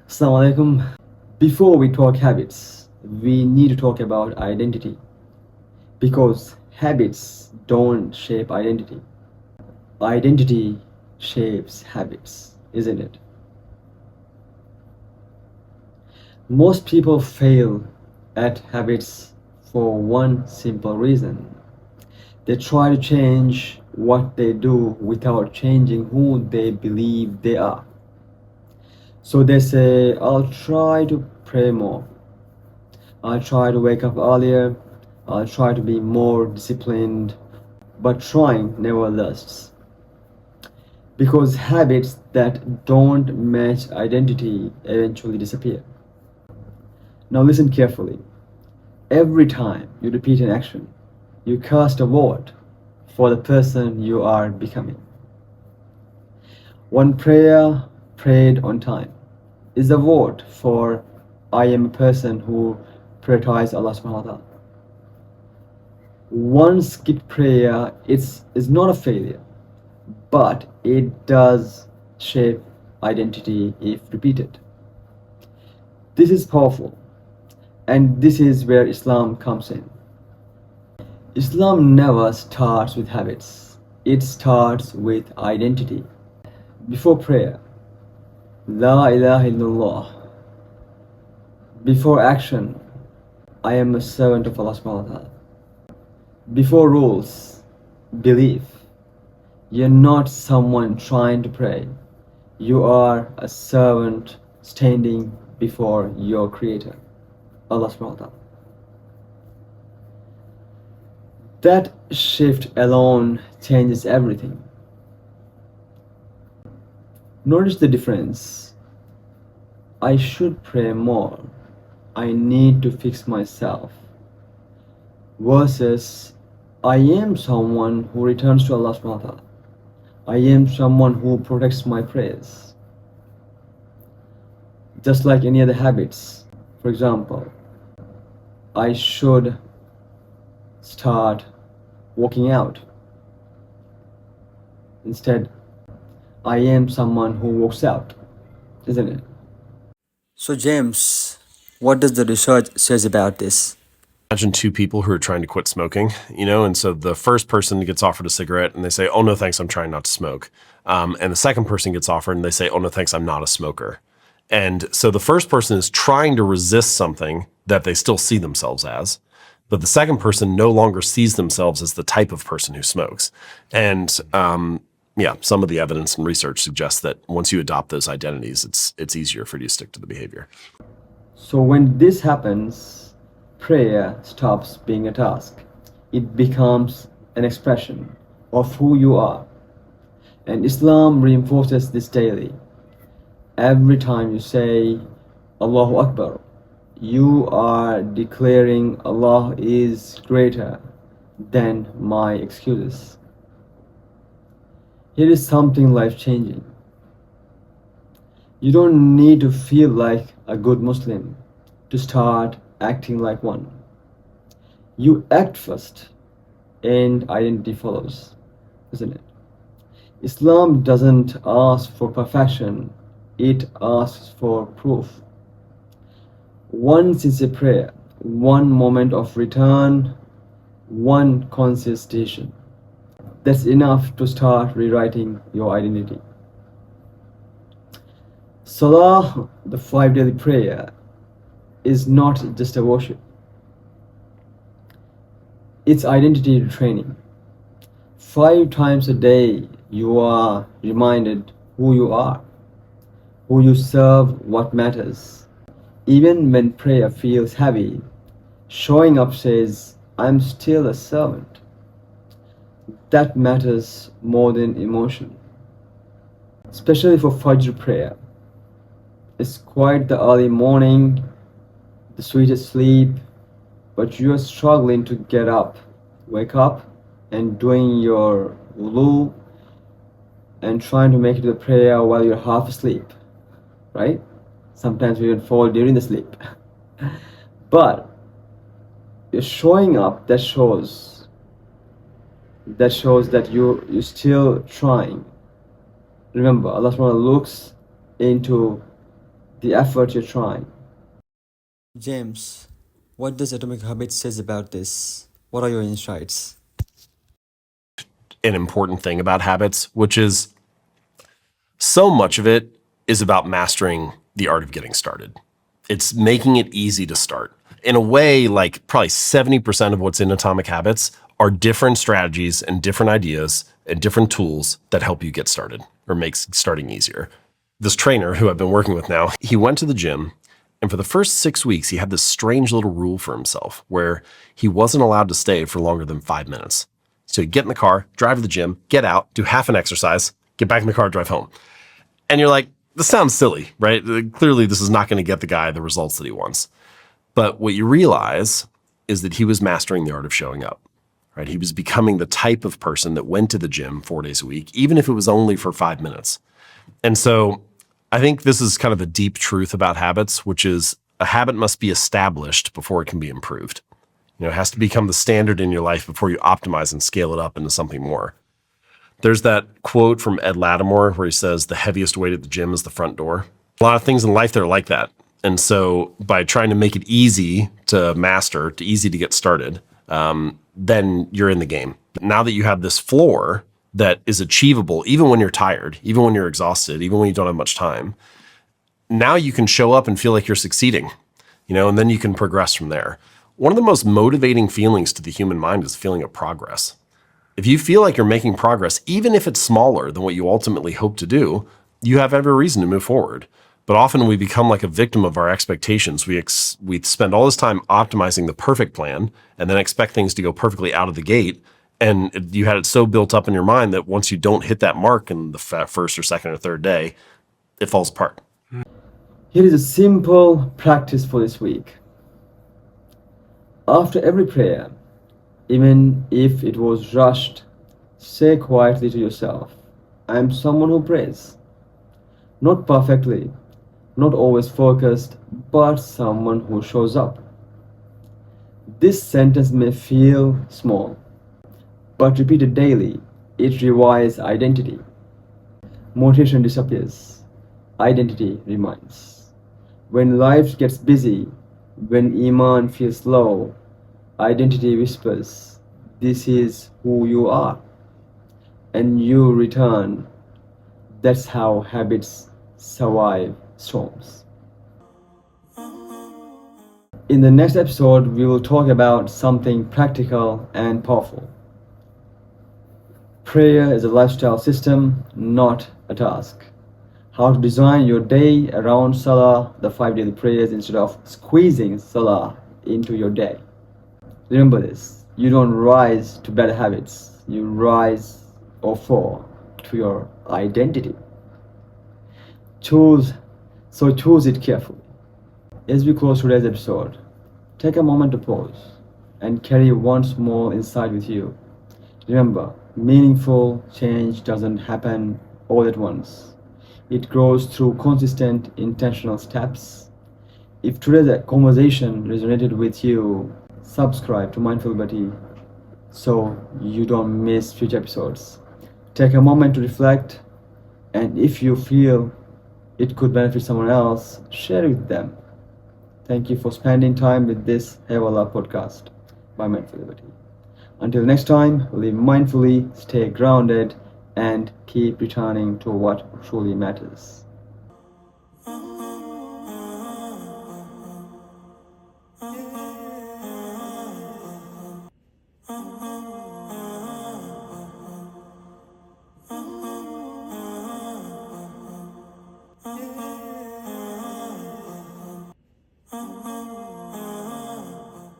Assalamu alaikum. Before we talk habits, we need to talk about identity, because habits don't shape identity. Identity shapes habits, isn't it? Most people fail at habits for one simple reason. They try to change what they do without changing who they believe they are. So they say, I'll try to pray more. I'll try to wake up earlier. I'll try to be more disciplined. But trying never lasts. Because habits that don't match identity eventually disappear. Now listen carefully. Every time you repeat an action, you cast a vote for the person you are becoming. One prayer prayed on time is a vote for I am a person who prioritizes Allah subhanahu wa ta'ala. One skipped prayer is not a failure, but it does shape identity if repeated. This is powerful, and this is where Islam comes in. Islam never starts with habits, it starts with identity. Before prayer, La ilaha illallah. Before action, I am a servant of Allah subhanahu wa ta'ala. Before rules, belief. You're not someone trying to pray. You are a servant standing before your creator, Allah subhanahu wa ta'ala. That shift alone changes everything. Notice the difference. I should pray more. I need to fix myself. Versus, I am someone who returns to Allah subhanahu wa ta'ala. I am someone who protects my prayers. Just like any other habits. For example, I should start working out. Instead, I am someone who works out, isn't it? So James, what does the research says about this? Imagine two people who are trying to quit smoking, and so the first person gets offered a cigarette and they say, oh no thanks, I'm trying not to smoke. And the second person gets offered and they say, oh no thanks, I'm not a smoker. And so the first person is trying to resist something that they still see themselves as, but the second person no longer sees themselves as the type of person who smokes. And some of the evidence and research suggests that once you adopt those identities, it's easier for you to stick to the behavior. So when this happens, prayer stops being a task. It becomes an expression of who you are. And Islam reinforces this daily. Every time you say Allahu Akbar, you are declaring Allah is greater than my excuses. Here is something life-changing. You don't need to feel like a good Muslim to start acting like one. You act first and identity follows, isn't it? Islam doesn't ask for perfection, it asks for proof. One sincere prayer, one moment of return, one conscious decision. That's enough to start rewriting your identity. Salah, the 5 daily prayer, is not just a worship. It's identity training. 5 times a day you are reminded who you are, who you serve, what matters. Even when prayer feels heavy, showing up says, I'm still a servant. That matters more than emotion. Especially for Fajr prayer. It's quite the early morning, the sweetest sleep, but you are struggling to get up, wake up, and doing your wudu and trying to make it to the prayer while you're half asleep, right? Sometimes we even fall during the sleep. But you're showing up, that shows that you're still trying. Remember, Allah subhanahu wa ta'ala looks into the effort you're trying. James, what does Atomic Habits says about this? What are your insights? An important thing about habits, which is so much of it is about mastering the art of getting started. It's making it easy to start. In a way, like probably 70% of what's in Atomic Habits are different strategies and different ideas and different tools that help you get started or makes starting easier. This trainer who I've been working with now, he went to the gym, and for the first 6 weeks, he had this strange little rule for himself where he wasn't allowed to stay for longer than 5 minutes. So he'd get in the car, drive to the gym, get out, do half an exercise, get back in the car, drive home. And you're like, this sounds silly, right? Clearly, this is not going to get the guy the results that he wants. But what you realize is that he was mastering the art of showing up, right? He was becoming the type of person that went to the gym 4 days a week, even if it was only for 5 minutes. And so I think this is kind of a deep truth about habits, which is a habit must be established before it can be improved. You know, it has to become the standard in your life before you optimize and scale it up into something more. There's that quote from Ed Lattimore where he says, the heaviest weight at the gym is the front door. A lot of things in life that are like that. And so by trying to make it easy to master, easy to get started, then you're in the game. Now that you have this floor that is achievable, even when you're tired, even when you're exhausted, even when you don't have much time, now you can show up and feel like you're succeeding, you know, and then you can progress from there. One of the most motivating feelings to the human mind is the feeling of progress. If you feel like you're making progress, even if it's smaller than what you ultimately hope to do, you have every reason to move forward. But often we become like a victim of our expectations. We spend all this time optimizing the perfect plan and then expect things to go perfectly out of the gate. And you had it so built up in your mind that once you don't hit that mark in the first or second or third day, it falls apart. Here is a simple practice for this week. After every prayer, even if it was rushed, say quietly to yourself, I am someone who prays. Not perfectly, not always focused, but someone who shows up. This sentence may feel small, but repeated daily, it rewires identity. Motivation disappears, identity remains. When life gets busy, when Iman feels low, identity whispers, this is who you are. And you return. That's how habits survive storms. In the next episode, we will talk about something practical and powerful. Prayer is a lifestyle system, not a task. How to design your day around Salah, the 5 daily prayers, instead of squeezing Salah into your day. Remember this, you don't rise to better habits, you rise or fall to your identity. Choose it carefully. As we close today's episode, take a moment to pause and carry one small insight with you. Remember, meaningful change doesn't happen all at once. It grows through consistent, intentional steps. If today's conversation resonated with you, subscribe to Mindful Liberty so you don't miss future episodes. Take a moment to reflect, and if you feel it could benefit someone else, share it with them. Thank you for spending time with this Heyvallaa Podcast by Mindful Liberty. Until next time, live mindfully, stay grounded, and keep returning to what truly matters.